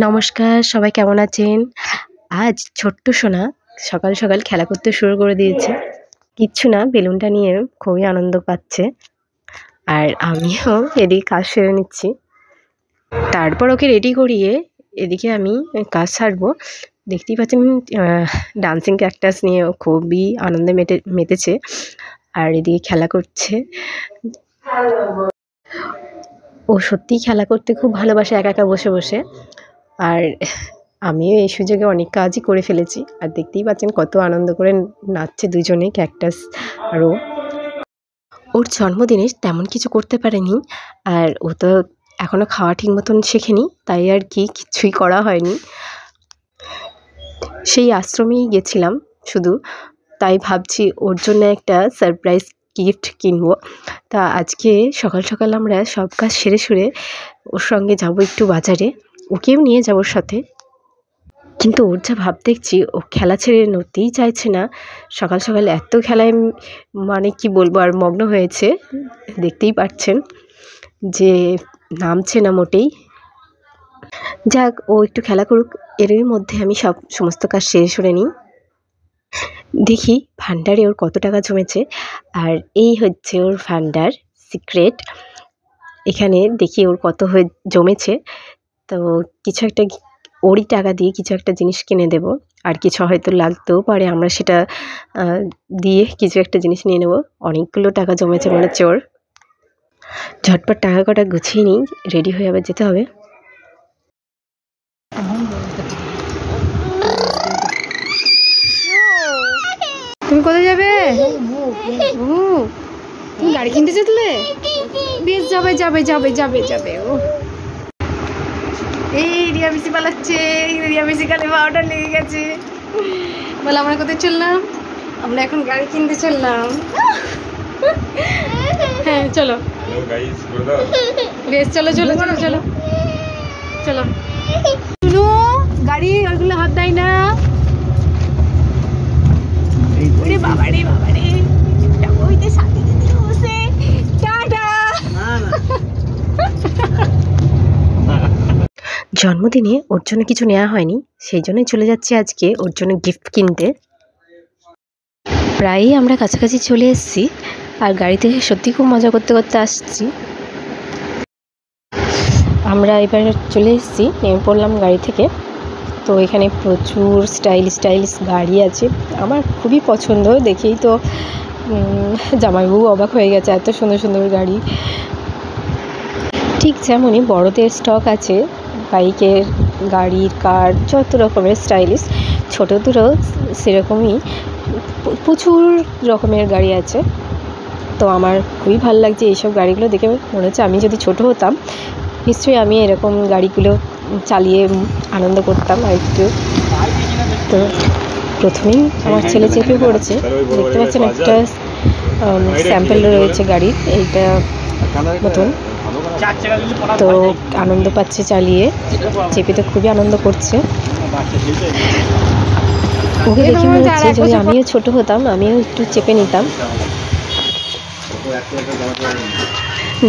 নমস্কার, সবাই কেমন আছেন? আজ ছোট্ট সোনা সকাল সকাল খেলা করতে শুরু করে দিয়েছে। কিচ্ছু না, বেলুনটা নিয়ে খুবই আনন্দ পাচ্ছে। আর আমিও এদিকে কাজ সেরে নিচ্ছি। তারপর ওকে রেডি করিয়ে এদিকে আমি কাজ সারবো। দেখতেই পাচ্ছেন ডান্সিং ক্যাকটাস নিয়ে ও খুবই আনন্দে মেতেছে আর এদিকে খেলা করছে। ও সত্যিই খেলা করতে খুব ভালোবাসে একা একা বসে বসে। আর আমিও এই সুযোগে অনেক কাজই করে ফেলেছি। আর দেখতেই পাচ্ছেন কত আনন্দ করে নাচছে দুজনে, ক্যাকটাস আর ও। ওর জন্মদিনে তেমন কিছু করতে পারেনি, আর ও তো এখনও খাওয়া ঠিক মতন শেখেনি, তাই আর কি কিচ্ছুই করা হয়নি। সেই আশ্রমেই গেছিলাম শুধু, তাই ভাবছি ওর জন্য একটা সারপ্রাইজ গিফট কিনবো। তা আজকে সকাল সকাল আমরা সব কাজ সেরে সুরে ওর সঙ্গে যাব একটু বাজারে, ওকেও নিয়ে যাবো সাথে। কিন্তু ওর যা ভাব দেখছি, ও খেলা ছেড়ে নড়তেই চাইছে না। সকাল সকাল এত খেলায় মানে কি বলবো আর মগ্ন হয়েছে, দেখতেই পাচ্ছেন যে নামছে না মোটেই। যাক, ও একটু খেলা করুক, এরই মধ্যে আমি সমস্ত কাজ সেরে সরে নিই। দেখি ভান্ডারে ওর কত টাকা জমেছে। আর এই হচ্ছে ওর ভান্ডার সিক্রেট। এখানে দেখি ওর কত হয়ে জমেছে। তো কিছু একটা ওরই টাকা দিয়ে কিছু একটা জিনিস কিনে দেব। আর কিছু হয়তো লাগতেও পারে, আমরা সেটা দিয়ে কিছু একটা জিনিস নিয়ে নেব। অনেকগুলো টাকা জমেছে মনে হচ্ছে ওর। ঝটপট টাকা কটা গুছিয়ে নিই, রেডি হয়ে আবার যেতে হবে। তুমি কোথায় যাবে? তুমি গাড়ি কিনতে যেতে? বেশ, যাবে যাবে যাবে যাবে যাবে ও। এই রিয়া মিসি পালাচ্ছে, রিয়া মিসি কানে পাউডার লেগে গেছে। বলে আমরা কোথায় চললাম? আমরা এখন গাড়ি কিনতে চললাম। হ্যাঁ চলো, বেশ চলো চলো চলো চলো চলো। শুনো, গাড়ি ওইগুলো হাত দেয় না। ওরে বাবা রে বাবা রে, ওইতে সাথে দিতে বসে। টাটা। জন্মদিনে ওর জন্য কিছু নেওয়া হয়নি, সেই জন্যই চলে যাচ্ছি আজকে ওর জন্য গিফট কিনতে। প্রায়ই আমরা কাছাকাছি চলে এসেছি, আর গাড়িতে সত্যি খুব মজা করতে করতে আসছি। আমরা এবার চলে এসেছি, নেমে পড়লাম গাড়ি থেকে। তো এখানে প্রচুর স্টাইলিশ গাড়ি আছে, আমার খুবই পছন্দ। দেখেই তো জামাইবাবু অবাক হয়ে গেছে, এত সুন্দর সুন্দর গাড়ি। ঠিক যেমনই বড়দের স্টক আছে বাইকের, গাড়ির, কার, যত রকমের স্টাইলিশ, ছোটোদেরও সেরকমই প্রচুর রকমের গাড়ি আছে। তো আমার খুবই ভালো লাগছে এইসব গাড়িগুলো দেখে। মনে হচ্ছে আমি যদি ছোট হতাম, নিশ্চয়ই আমি এরকম গাড়িগুলো চালিয়ে আনন্দ করতাম আর একটু। তো প্রথমেই আমার ছেলে চেপে পড়েছে, দেখতে পাচ্ছেন একটা স্যাম্পেল রয়েছে গাড়ির, এইটা নতুন। তো আনন্দ পাচ্ছে চালিয়ে, চেপে তো খুবই আনন্দ করছে। ওকে দেখে মনে হচ্ছে যদি আমিও ছোট হতাম, আমিও একটু চেপে নিতাম।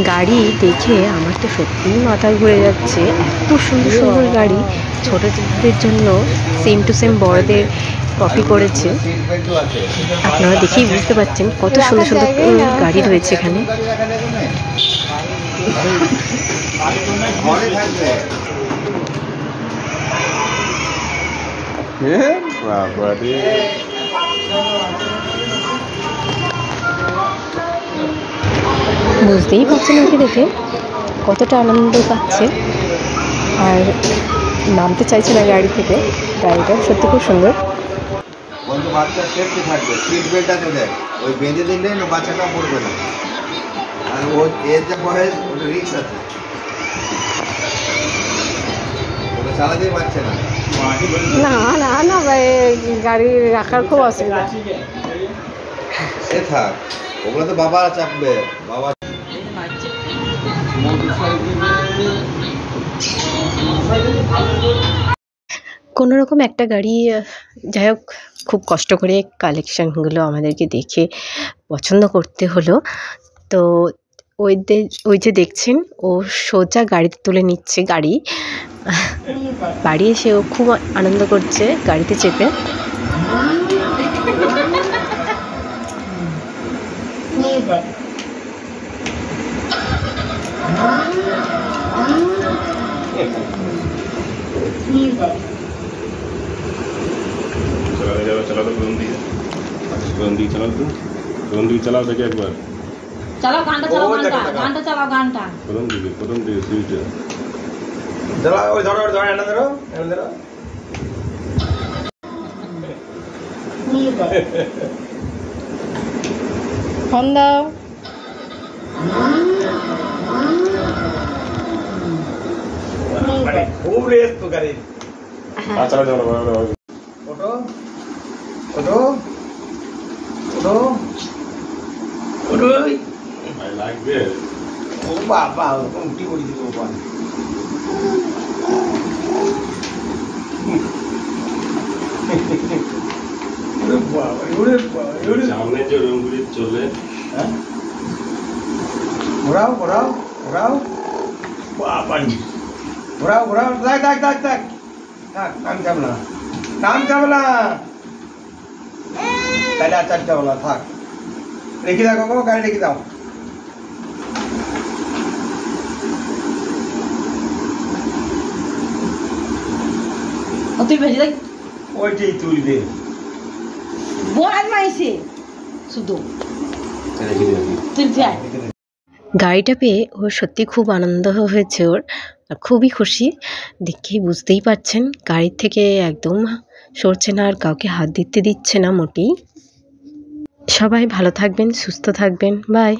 গাড়ি দেখে আমার তো সত্যিই মাথা ঘুরে যাচ্ছে, এত সুন্দর সুন্দর গাড়ি। ছোটদের জন্য সেম টু সেম বড়দের কপি করেছে। আপনারা দেখেই বুঝতে পারছেন কত সুন্দর সুন্দর গাড়ি রয়েছে এখানে। বুঝতেই পারছেন ওকে দেখে কতটা আনন্দ পাচ্ছে, আর নামতে চাইছে না গাড়ি থেকে। গাড়িটা সত্যি খুব সুন্দর। বাচ্চা সেফটি থাকবে, সিট বেল্ট আছে দেখ, ওই বেঁধে দিলে বাচ্চাটা পড়বে না। আর ও এর যে বয়স, ওটা রিক্স আছে, ওটা চালাতেই পারছে না। না না না ভাই, গাড়ি রাখার খুব অসুবিধা। সে থাক, ওগুলো তো বাবা চাপবে, বাবা। কোনো রকম একটা গাড়ি, যাই হোক, খুব কষ্ট করে কালেকশানগুলো আমাদেরকে দেখে পছন্দ করতে হলো। তো ওই যে দেখছেন, ও সোজা গাড়িতে তুলে নিচ্ছে গাড়ি। বাড়ি এসে ও খুব আনন্দ করছে গাড়িতে চেপে। चला तो चलाओ देखिए एक बार। चलाओ गानটা চালাও গানটা প্রথম দিকে সুইচ ধরো ওই ধরো এনে ধরো ফোন দাও। খুব রেস তো গাড়ি। চলা যাবে ওটো ওটো ওটো ওটো আই লাইক দিস। ও বাবা উল্টি করে দিল বাবা। সামনে যে রুমগুলি চলে ঘোরাও ঘোরাও ঘোরাও বাবা ঘোরাও ঘোরাও দেখ দেখ দেখ দেখ থাক কান চাবলা তাহলে আর চার চাবলা থাক রেখে দাও কাকা গাড়ি রেখে দাও। তুই ভেজে দেখ ওইটাই তুলবে বল মাইছে শুধু তুই যা। গাড়িটা পেয়ে ওর সত্যি খুব আনন্দ হয়েছে, ওর আর খুবই খুশি। দেখেই বুঝতেই পারছেন গাড়ির থেকে একদম সরছে না আর কাউকে হাত দিতে দিচ্ছে না মোটেই। সবাই ভালো থাকবেন, সুস্থ থাকবেন, বাই।